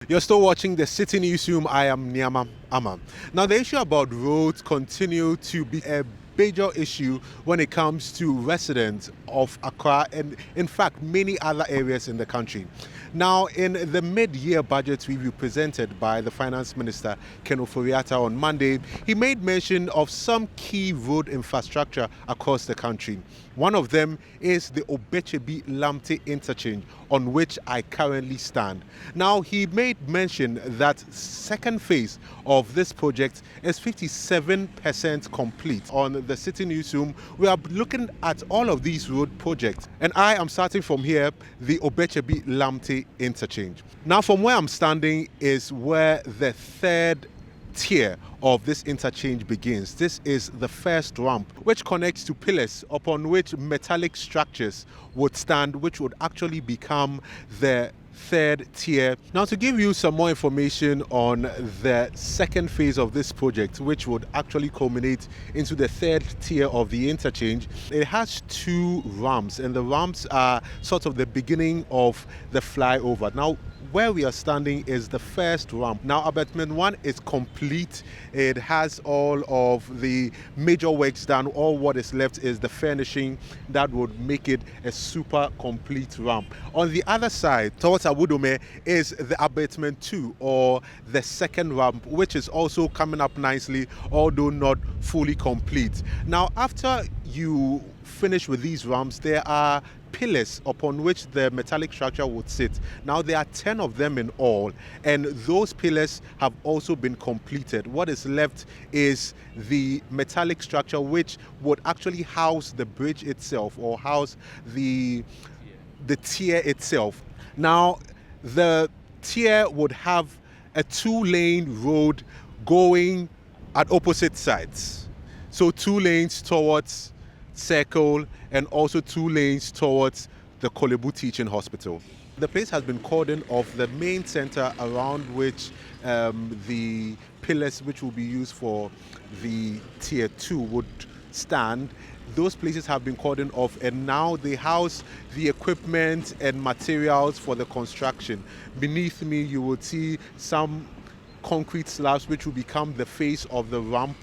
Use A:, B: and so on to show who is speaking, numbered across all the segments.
A: You're still watching the City Newsroom. I am Niama Ama. Now, the issue about roads continue to be a major issue when it comes to residents of Accra and, in fact, many other areas in the country. Now, in the mid-year budget review presented by the Finance Minister, Ken Ofori-Atta, on Monday, he made mention of some key road infrastructure across the country. One of them is the Obetsebi Lamptey Interchange, on which I currently stand. Now, he made mention that second phase of this project is 57% complete. On the City Newsroom, we are looking at all of these road projects, and I am starting from here, the Obetsebi Lamptey Interchange. Now, from where I'm standing is where the third tier of this interchange begins. This is the first ramp, which connects to pillars upon which metallic structures would stand, which would actually become the third tier. Now, to give you some more information on the second phase of this project, which would actually culminate into the third tier of the interchange, it has two ramps, and the ramps are sort of the beginning of the flyover. Now, where we are standing is the first ramp. Now, abutment 1 is complete. It has all of the major works done. All what is left is the furnishing that would make it a super complete ramp. On the other side, towards Awudome, is the abutment 2, or the second ramp, which is also coming up nicely, although not fully complete. Now, after you finish with these ramps, there are pillars upon which the metallic structure would sit. Now, there are 10 of them in all, and those pillars have also been completed. What is left is the metallic structure, which would actually house the bridge itself, or house the tier itself. Now, the tier would have a 2-lane road going at opposite sides. So 2 lanes towards Circle and also 2 lanes towards the Kolebu Teaching Hospital. The place has been cordoned off. The main center around which the pillars which will be used for the tier 2 would stand, those places have been cordoned off, and now they house the equipment and materials for the construction. Beneath me, you would see some concrete slabs which will become the face of the ramp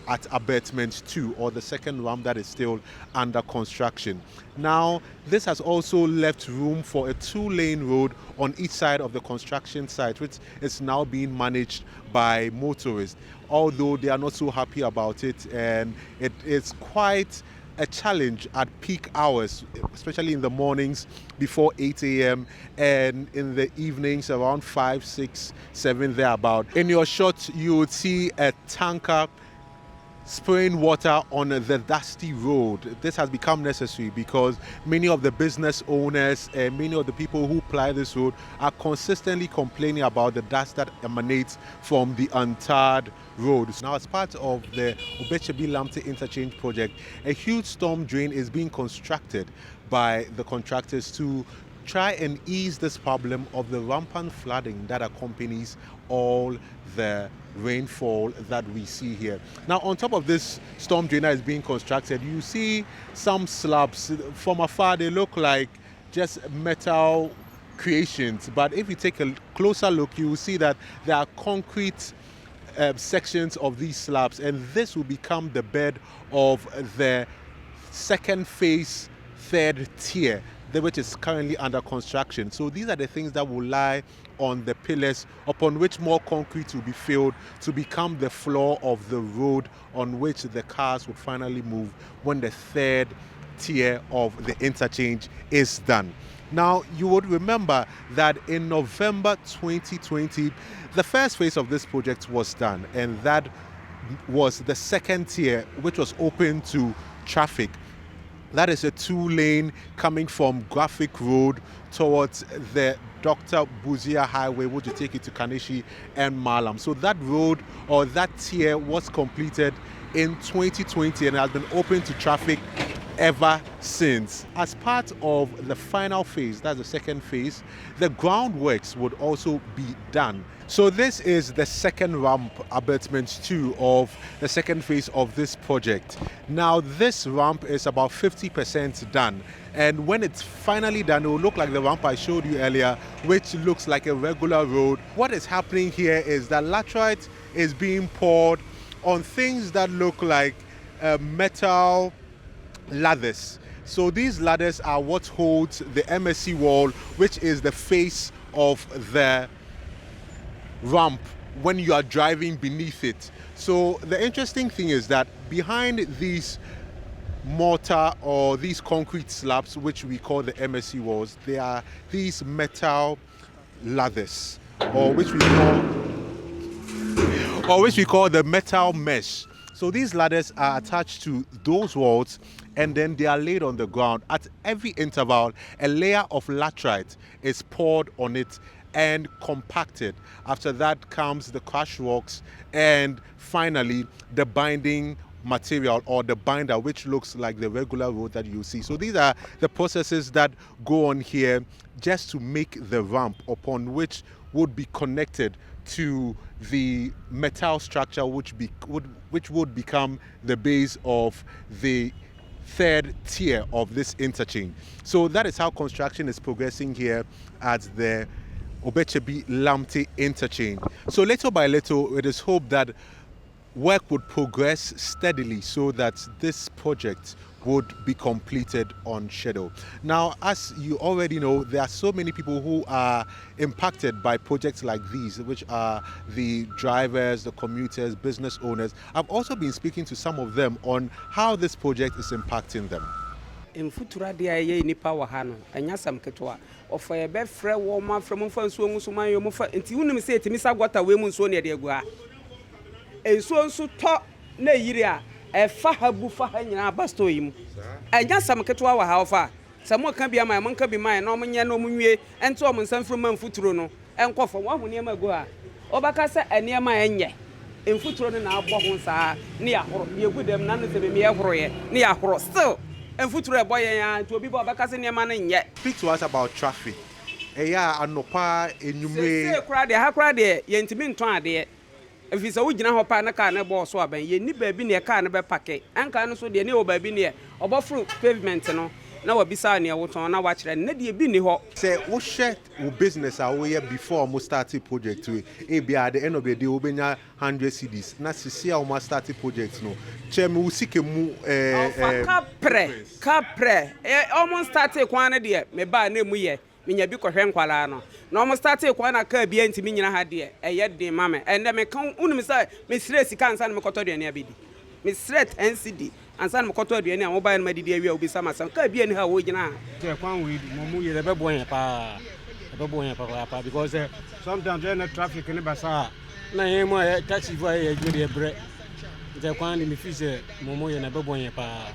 A: at abutment 2, or the second ramp that is still under construction. Now, this has also left room for a 2-lane road on each side of the construction site, which is now being managed by motorists, although they are not so happy about it, and it is quite a challenge at peak hours, especially in the mornings before 8 a.m. and in the evenings around 5, 6, 7 thereabout. In your shot, you would see a tanker spraying water on the dusty road. This has become necessary because many of the business owners and many of the people who ply this road are consistently complaining about the dust that emanates from the untarred roads. Now, as part of the Obetsebi Lamptey Interchange project, a huge storm drain is being constructed by the contractors to try and ease this problem of the rampant flooding that accompanies all the rainfall that we see here. Now, on top of this storm drain that is being constructed, you see some slabs. From afar, they look like just metal creations, but if you take a closer look, you will see that there are concrete sections of these slabs, and this will become the bed of the second phase, third tier, which is currently under construction. So these are the things that will lie on the pillars upon which more concrete will be filled to become the floor of the road on which the cars would finally move when the third tier of the interchange is done. Now, you would remember that in November 2020, the first phase of this project was done, and that was the second tier, which was open to traffic. That is a 2-lane coming from Graphic Road towards the Dr. Buzia Highway, which will take you to Kanishi and Malam. So that road, or that tier, was completed in 2020 and has been open to traffic ever since. As part of the final phase, that's the second phase, the groundworks would also be done. So this is the second ramp abutment 2 of the second phase of this project. Now this ramp is about 50% done, and when it's finally done, it will look like the ramp I showed you earlier, which looks like a regular road. What is happening here is that laterite is being poured on things that look like metal ladders. So these ladders are what holds the MSC wall, which is the face of the ramp when you are driving beneath it. So the interesting thing is that behind these mortar or these concrete slabs, which we call the MSC walls, there are these metal ladders, or which we call the metal mesh. So these ladders are attached to those walls, and then they are laid on the ground. At every interval, a layer of laterite is poured on it and compacted. After that comes the crush rocks, and finally the binding material, or the binder, which looks like the regular road that you see. So these are the processes that go on here just to make the ramp, upon which would be connected to the metal structure, which would become the base of the third tier of this interchange. So that is how construction is progressing here at the Obetsebi Lamptey Interchange. So little by little, it is hoped that work would progress steadily so that this project would be completed on schedule. Now, as you already know, there are so many people who are impacted by projects like these, which are the drivers, the commuters, business owners. I've also been speaking to some of them on how this project is impacting them.
B: In futura dia ye nipa wa ha no anya sam ketwa ofo ye be frɛ wo ma frɛ mo fa nsuo nso man yo mo fa nti wunim se etimi sa gwata we mu nsuo ne de agua ensuo nso tɔ na yiri a ɛfa habu fa ha nyina basto yi mu anya sam ketwa wa ha ofa samo ka bia man ka bi man na omnya na omunwie ento om nsam furu man futuro no enkɔfo wo ahune ma go a obaka se ene ma enye enfuturo no na abɔ ho saa ne ya horo ye gudem na no se be me ye horo ye ne ya horo still. Speak to
A: us about traffic. Yeah, anopa enyumre.
B: Say crowd there, ha crowd there. Ye ntimi nton ade. If you say we gyina hɔ pa na car na bɔ so aban, ye ni baabi na car na be park. Anka no so de ne o baabi ne obofru pavement no. Na wa bisa ne woton na wa kyerɛ ne de bi ni hɔ.
A: Say wo share wo business a wo ye before mo start project we. E bia at the end of the day wo benya 100 cedis. Na sisi a wo start project no. Che me wo sike mu
B: kapre almost start kwan na de me ba na mu ye. Menya bi kɔhwɛ nkwala no. Na almost start kwan na ka bia ntimi nyina ha de. Ɛyɛ de mame. Ɛnde me kan unum say me sire sika ansa na me kɔtɔ de ne abedi. Me sire NCD ansa na mkoto aduane a mobile ma didi awia obi sama sam ka bia ni ha wo gina
C: se kwan we mo ye be boyen pa because sometimes there traffic ni basa na ye mo taxi for ye jodi bre se kwan ni mi fi se mo ye na be boyen pa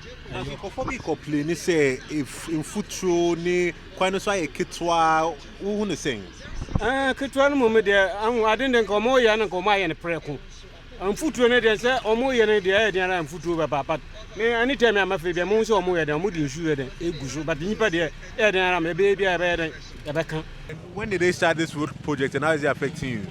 A: ko bi complain say if in futuro ni kwan so aye ketwa wo hu ne sen
C: ketwa no mo me de adende ko mo ye na ko ma ye ne preko futuro ne de se omo ye ne de e de na futuro be papa me anytime am afre bia mo so omo ye de omo di nsu ye de eguso but nipa de e de na me be bia be de e be kan.
A: When did they start this road project and how is it affecting you?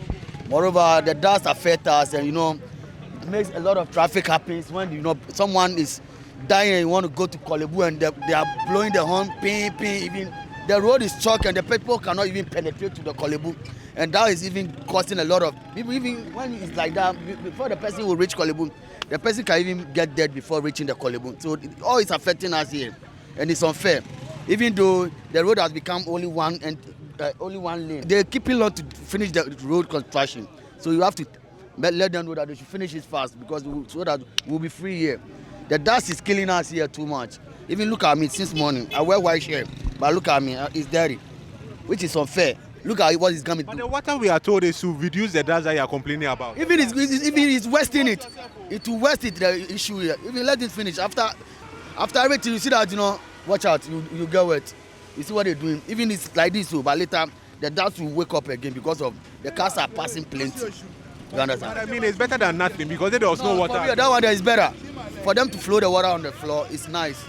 D: Moreover, the dust affects us, and it makes a lot of traffic happens when someone is dying and you want to go to Kolebu and they are blowing the horn, ping, even the road is chocked and the people cannot even penetrate to the Kolebu. And that is even causing a lot of people, even when it's like that, before the person will reach Kolebu, the person can even get dead before reaching the Kolebu. So all is affecting us here, and it's unfair. Even though the road has become only one lane, they're keeping on to finish the road construction. So you have to let them know that they should finish it fast so that we'll be free here. The dust is killing us here too much. Even look at me since morning. I wear white shirt, but look at me, it's dirty, which is unfair. Look at what is coming.
A: But the water we are told is to reduce the dust that you are complaining about.
D: Even it's wasting it. It will waste it, the issue here. Even let it finish. After everything, you see that, watch out, you get wet. You see what they're doing. Even it's like this, but later the dust will wake up again because of the cars are passing plenty. You understand?
A: But I mean, it's better than nothing because there was no water.
D: For me, that one is better. For them to flow the water on the floor, it's nice.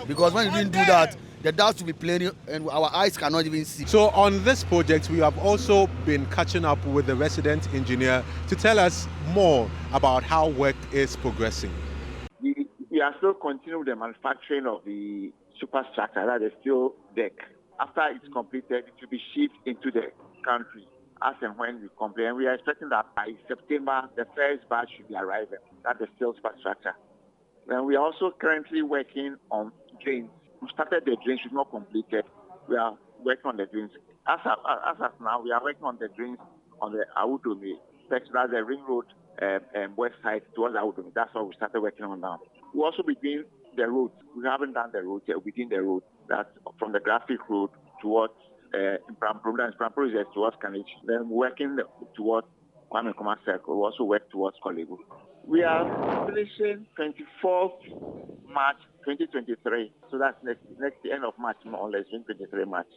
D: because when you didn't do that, the dust will be plenty and our eyes cannot even see.
A: So on this project, we have also been catching up with the resident engineer to tell us more about how work is progressing.
E: We are still continuing the manufacturing of the superstructure, that is steel deck. After it's completed, it will be shipped into the country as and when we complete. And we are expecting that by September, the first batch should be arriving. That's the steel superstructure. And we are also currently working on drains. We started the drains, it's not completed. We are working on the drains. As of now, we are working on the drains on the Awudomi section, that's the ring road west side towards Awudomi. That's what we started working on now. We'll also be doing the roads. We haven't done the roads yet. We're doing the road. That's from the graphic road towards Prampro is towards Kanich. Then working towards Kwame Nkrumah Circle. We also work towards Kolebu. We are finishing 24th March 2023. So that's next end of March, more or less, 2023 March.